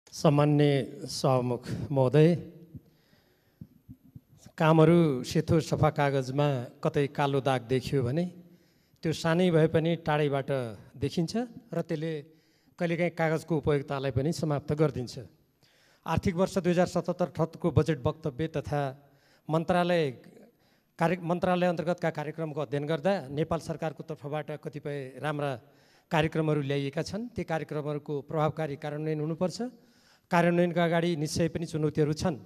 सम्मान्य सभामुख महोदय, कामहरू सेतो सफा कागजमा कतै कालो दाग देखियो भने त्यो सानै भए पनि टाढैबाट देखिन्छ र त्यसले कहिलेकाहीँ कागजको उपयोगितालाई पनि समाप्त गरिदिन्छ। आर्थिक वर्ष 2077-78 को बजेट वक्तव्य तथा मन्त्रालय अन्तर्गतका कार्यक्रमको अध्ययन गर्दा नेपाल सरकारको तर्फबाट कतिपय राम्रा कार्यक्रमहरू ल्याइएका छन्। ती कार्यक्रमहरूको प्रभावकारी कार्यान्वयन हुनुपर्छ। कार्यान्वयनका अगाडि निश्चय पनि चुनौतीहरू छन्।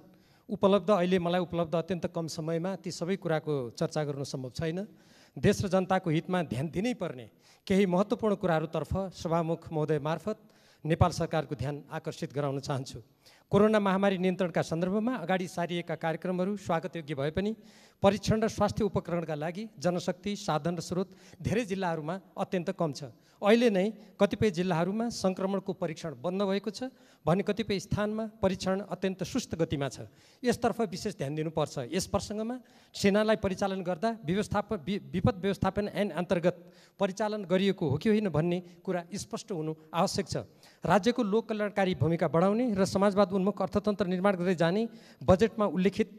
अहिले मलाई उपलब्ध अत्यन्त कम समयमा ती सबै कुराको चर्चा गर्न सम्भव छैन। देश र जनताको हितमा ध्यान दिनै पर्ने केही महत्त्वपूर्ण कुराहरूतर्फ सभामुख महोदय मार्फत नेपाल सरकारको ध्यान आकर्षित गराउन चाहन्छु। कोरोना महामारी नियन्त्रणका सन्दर्भमा अगाडि सारिएका कार्यक्रमहरू स्वागतयोग्य भए पनि परीक्षण र स्वास्थ्य उपकरणका लागि जनशक्ति, साधन र स्रोत धेरै जिल्लाहरूमा अत्यन्त कम छ। अहिले नै कतिपय जिल्लाहरूमा सङ्क्रमणको परीक्षण बन्द भएको छ भने कतिपय स्थानमा परीक्षण अत्यन्त सुस्त गतिमा छ। यसतर्फ विशेष ध्यान दिनुपर्छ। यस प्रसङ्गमा सेनालाई परिचालन गर्दा विपद व्यवस्थापन ऐन अन्तर्गत परिचालन गरिएको हो कि होइन भन्ने कुरा स्पष्ट हुनु आवश्यक छ। राज्यको लोक कल्याणकारी भूमिका बढाउने र समाजवाद उन्मुख अर्थतन्त्र निर्माण गर्दै जाने बजेटमा उल्लेखित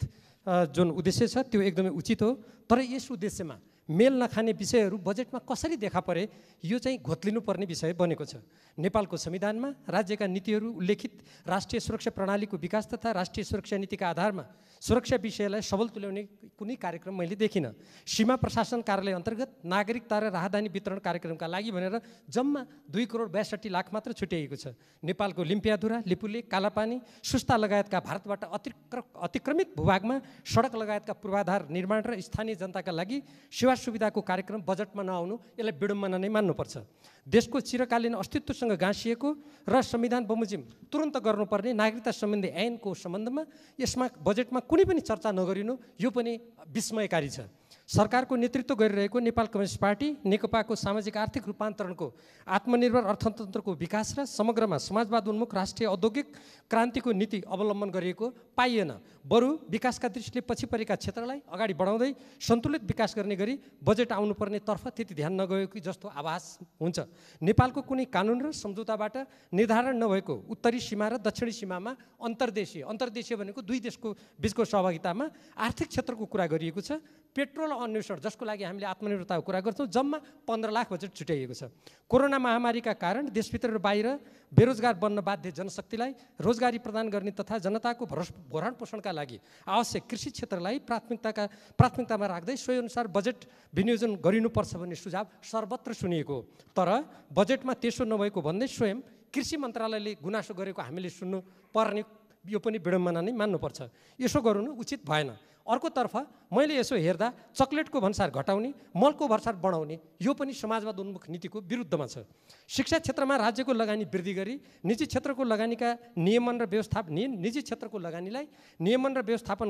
जुन उद्देश्य छ त्यो एकदमै उचित हो। तर यस उद्देश्यमा मेल नखाने विषयहरू बजेटमा कसरी देखा परे यो चाहिँ घोत्लिनुपर्ने विषय बनेको छ। नेपालको संविधानमा राज्यका नीतिहरू उल्लेखित राष्ट्रिय सुरक्षा प्रणालीको विकास तथा राष्ट्रिय सुरक्षा नीतिका आधारमा सुरक्षा विषयलाई सबल तुल्याउने कुनै कार्यक्रम मैले देखिनँ। सीमा प्रशासन कार्यालय अन्तर्गत नागरिकता र राहदानी वितरण कार्यक्रमका लागि भनेर जम्मा 2,62,00,000 मात्र छुट्याइएको छ। नेपालको लिम्पियाधुरा, लिपुले, कालापानी, सुस्ता लगायतका भारतबाट अतिक्रमित भूभागमा सडक लगायतका पूर्वाधार निर्माण र स्थानीय जनताका लागि सेवा सुविधाको कार्यक्रम बजेटमा नआउनु यसलाई विडम्बना नै मान्नुपर्छ। देशको चिरकालीन अस्तित्वसँग गाँसिएको र संविधान बमोजिम तुरन्त गर्नुपर्ने नागरिकता सम्बन्धी ऐनको सम्बन्धमा यसमा बजेटमा कुनै पनि चर्चा नगरिनु यो पनि विस्मयकारी छ। सरकारको नेतृत्व गरिरहेको नेपाल कम्युनिस्ट पार्टी नेकपाको सामाजिक आर्थिक रूपान्तरणको आत्मनिर्भर अर्थतन्त्रको विकास र समग्रमा समाजवाद उन्मुख राष्ट्रिय औद्योगिक क्रान्तिको नीति अवलम्बन गरिएको पाइएन। बरु विकासका दृष्टिले पछि परेका क्षेत्रलाई अगाडि बढाउँदै सन्तुलित विकास गर्ने गरी बजेट आउनुपर्ने तर्फ त्यति ध्यान नगएको जस्तो आभास हुन्छ। नेपालको कुनै कानुन र सम्झौताबाट निर्धारण नभएको उत्तरी सीमा र दक्षिणी सीमामा अन्तर्देशीय भनेको दुई देशको बीचको सहभागितामा आर्थिक क्षेत्रको कुरा गरिएको छ। पेट्रोल अन्वेषण जसको लागि हामीले आत्मनिर्भरताको कुरा गर्छौँ जम्मा 15 लाख बजेट छुट्याइएको छ। कोरोना महामारीका कारण देशभित्र र बाहिर बेरोजगार बन्न बाध्य जनशक्तिलाई रोजगारी प्रदान गर्ने तथा जनताको भरण पोषणका लागि आवश्यक कृषि क्षेत्रलाई प्राथमिकतामा राख्दै सोही अनुसार बजेट विनियोजन गरिनुपर्छ भन्ने सुझाव सर्वत्र सुनिएको हो। तर बजेटमा त्यसो नभएको भन्दै स्वयं कृषि मन्त्रालयले गुनासो गरेको हामीले सुन्नु पर्ने यो पनि विडम्बना नै मान्नुपर्छ। यसो गर्नु उचित भएन। अर्कोतर्फ मैले यसो हेर्दा चक्लेटको भन्सार घटाउने, मलको भन्सार बढाउने यो पनि समाजवाद उन्मुख नीतिको विरुद्धमा छ। शिक्षा क्षेत्रमा राज्यको लगानी वृद्धि गरी निजी क्षेत्रको लगानीलाई नियमन र व्यवस्थापन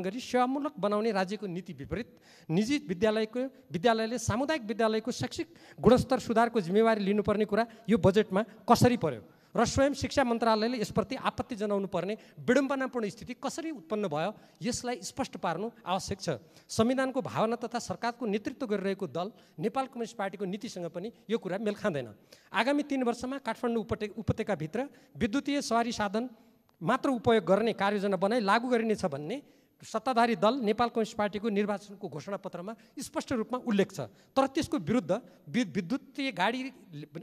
गरी सेवामूलक बनाउने राज्यको नीति विपरीत निजी विद्यालयले सामुदायिक विद्यालयको शैक्षिक गुणस्तर सुधारको जिम्मेवारी लिनुपर्ने कुरा यो बजेटमा कसरी पर्यो र स्वयं शिक्षा मन्त्रालयले यसप्रति आपत्ति जनाउनु पर्ने विडम्बनापूर्ण स्थिति कसरी उत्पन्न भयो यसलाई स्पष्ट पार्नु आवश्यक छ। संविधानको भावना तथा सरकारको नेतृत्व गरिरहेको दल नेपाल कम्युनिस्ट पार्टीको नीतिसँग पनि यो कुरा मेल खाँदैन। आगामी 3 वर्षमा काठमाडौँ उपत्यकाभित्र विद्युतीय सवारी साधन मात्र उपयोग गर्ने कार्ययोजना बनाई लागू गरिनेछ भन्ने सत्ताधारी दल नेपाल कम्युनिस्ट पार्टीको निर्वाचनको घोषणापत्रमा स्पष्ट रूपमा उल्लेख छ। तर त्यसको विरुद्ध विद्युतीय गाडी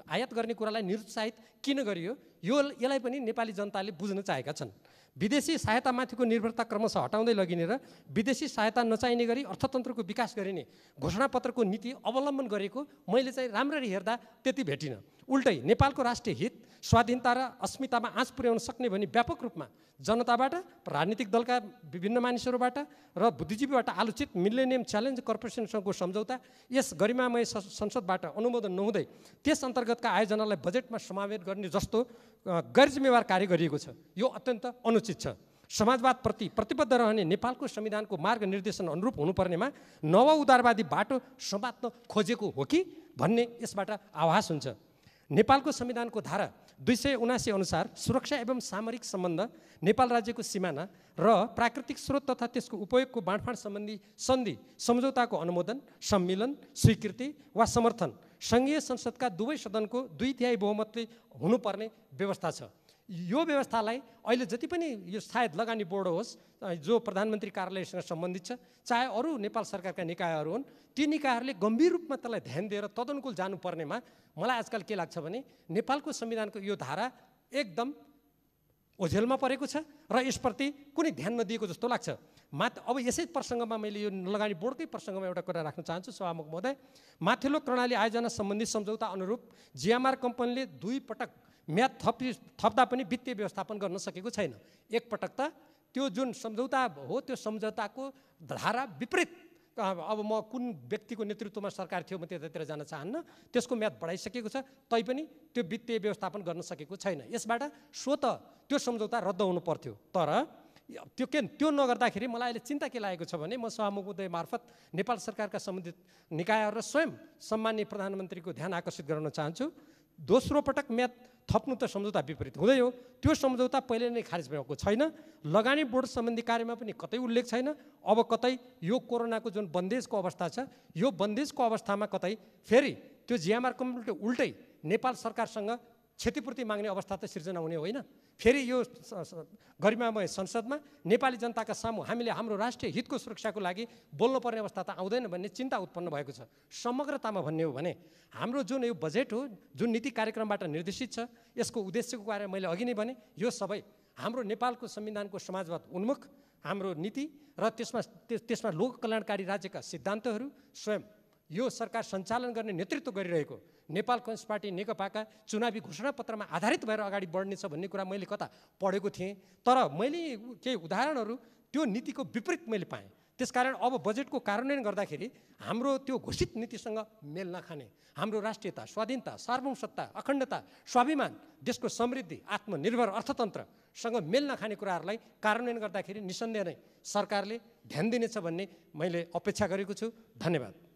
आयात गर्ने कुरालाई निरुत्साहित किन गरियो यसलाई पनि नेपाली जनताले बुझ्न चाहेका छन्। विदेशी सहायतामाथिको निर्भरता क्रमशः हटाउँदै लगिने र विदेशी सहायता नचाहिने गरी अर्थतन्त्रको विकास गरिने घोषणापत्रको नीति अवलम्बन गरेको मैले चाहिँ राम्ररी हेर्दा त्यति भेटिनँ। उल्टै नेपालको राष्ट्रिय हित, स्वाधीनता र अस्मितामा आँच पुर्याउन सक्ने भनी व्यापक रूपमा जनताबाट, राजनीतिक दलका विभिन्न मानिसहरूबाट र बुद्धिजीवीबाट आलोचित मिलेनियम च्यालेन्ज कर्पोरेसनसँगको सम्झौता यस गरिमामय संसदबाट अनुमोदन नहुँदै त्यस अन्तर्गतका आयोजनालाई बजेटमा समावेश गर्ने जस्तो गैर जिम्मेवार कार्य गरिएको छ। यो अत्यन्त अनुचित छ। समाजवादप्रति प्रतिबद्ध रहने नेपालको संविधानको मार्ग निर्देशन अनुरूप हुनुपर्नेमा नव उदारवादी बाटो समात्न खोजेको हो कि भन्ने यसबाट आभास हुन्छ। नेपालको संविधानको धारा 279 अनुसार सुरक्षा एवं सामरिक सम्बन्ध, नेपाल राज्यको सिमाना र प्राकृतिक स्रोत तथा त्यसको उपयोगको बाँडफाँड सम्बन्धी सन्धि सम्झौताको अनुमोदन, सम्मिलन, स्वीकृति वा समर्थन सङ्घीय संसदका दुवै सदनको 2/3 बहुमतले हुनुपर्ने व्यवस्था छ। यो व्यवस्थालाई अहिले जति पनि यो सायद लगानी बोर्ड होस् जो प्रधानमन्त्री कार्यालयसँग सम्बन्धित छ, चाहे अरू नेपाल सरकारका निकायहरू हुन्, ती निकायहरूले गम्भीर रूपमा त्यसलाई ध्यान दिएर तदनुकूल जानुपर्नेमा मलाई आजकल के लाग्छ भने नेपालको संविधानको यो धारा एकदम ओझेलमा परेको छ र यसप्रति कुनै ध्यान नदिएको जस्तो लाग्छ। अब यसै प्रसङ्गमा मैले यो लगानी बोर्डकै प्रसङ्गमा एउटा कुरा राख्न चाहन्छु सभामुख महोदय। माथिल्लो कर्णाली आयोजना सम्बन्धी सम्झौता अनुरूप जिएमआर कम्पनीले 2 पटक म्याद थप्दा पनि वित्तीय व्यवस्थापन गर्न सकेको छैन। एक पटक त त्यो जुन सम्झौता हो त्यो सम्झौताको धारा विपरीत, अब म कुन व्यक्तिको नेतृत्वमा सरकार थियो म त्यतातिर जान चाहन्न, त्यसको म्याद बढाइसकेको छ तैपनि त्यो वित्तीय व्यवस्थापन गर्न सकेको छैन। यसबाट स्वत त्यो सम्झौता रद्द हुनु पर्थ्यो। तर त्यो नगर्दाखेरि मलाई अहिले चिन्ता के लागेको छ भने म सभामुख महोदय मार्फत नेपाल सरकारका सम्बन्धित निकायहरू र स्वयं सम्माननीय प्रधानमन्त्रीको ध्यान आकर्षित गराउन चाहन्छु। दोस्रो पटक म्याद थप्नु त सम्झौता विपरीत हुँदै हो, त्यो सम्झौता पहिले नै खारिज भएको छैन। लगानी बोर्ड सम्बन्धी कार्यमा पनि कतै उल्लेख छैन। अब कतै यो कोरोनाको जुन बन्देजको अवस्था छ, यो बन्देजको अवस्थामा कतै फेरि त्यो जिएमआर कम्पनीले उल्टै नेपाल सरकारसँग क्षतिपूर्ति माग्ने अवस्था त सिर्जना हुने होइन। फेरि यो गरिमामय संसदमा नेपाली जनताका सामु हामीले हाम्रो राष्ट्रिय हितको सुरक्षाको लागि बोल्नुपर्ने अवस्था त आउँदैन भन्ने चिन्ता उत्पन्न भएको छ। समग्रतामा भन्ने हो भने हाम्रो जुन यो बजेट हो, जुन नीति कार्यक्रमबाट निर्देशित छ, यसको उद्देश्यको बारेमा मैले अघि नै भने यो सबै हाम्रो नेपालको संविधानको समाजवाद उन्मुख हाम्रो नीति र त्यसमा लोक कल्याणकारी राज्यका सिद्धान्तहरू स्वयं यो सरकार सञ्चालन गर्ने नेतृत्व गरिरहेको नेपाल कम्युनिस्ट पार्टी नेकपाका चुनावी घोषणापत्रमा आधारित भएर अगाडि बढ्नेछ भन्ने कुरा मैले कता पढेको थिएँ। तर मैले केही उदाहरणहरू त्यो नीतिको विपरीत मैले पाएँ। त्यसकारण अब बजेटको कार्यान्वयन गर्दाखेरि हाम्रो त्यो घोषित नीतिसँग मेल नखाने, हाम्रो राष्ट्रियता, स्वाधीनता, सार्वभौमसत्ता, अखण्डता, स्वाभिमान, देशको समृद्धि, आत्मनिर्भर अर्थतन्त्रसँग मेल नखाने कुराहरूलाई कार्यान्वयन गर्दाखेरि निसन्देह नै सरकारले ध्यान दिनेछ भन्ने मैले अपेक्षा गरेको छु। धन्यवाद।